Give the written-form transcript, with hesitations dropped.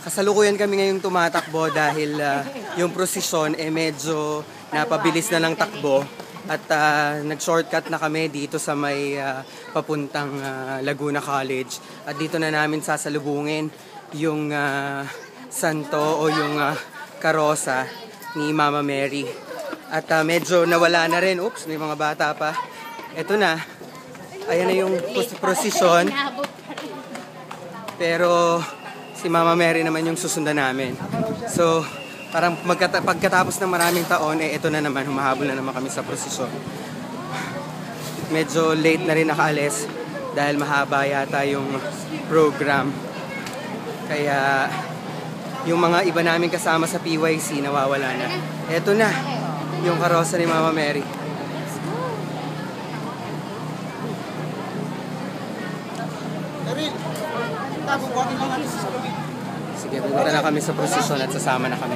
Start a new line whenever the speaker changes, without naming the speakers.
Kasalukuyan kami ngayong tumatakbo dahil yung prosesyon medyo napabilis na ng takbo at nag-shortcut na kami dito sa may papuntang Laguna College. At dito na namin sasalubungin yung santo o yung karosa ni Mama Mary. At medyo nawala na rin. Oops, may mga bata pa. Eto na. Ayan na yung prosesyon. Pero si Mama Mary naman yung susundan namin. So, parang pagkatapos ng maraming taon, ito na naman, humahabol na naman kami sa prosesyon. Medyo late na rin nakaalis dahil mahaba yata yung program. Kaya, yung mga iba namin kasama sa PYC, nawawala na. Ito na, yung karosa ni Mama Mary. Sige, pumunta na kami sa prosesyon at sasama na kami.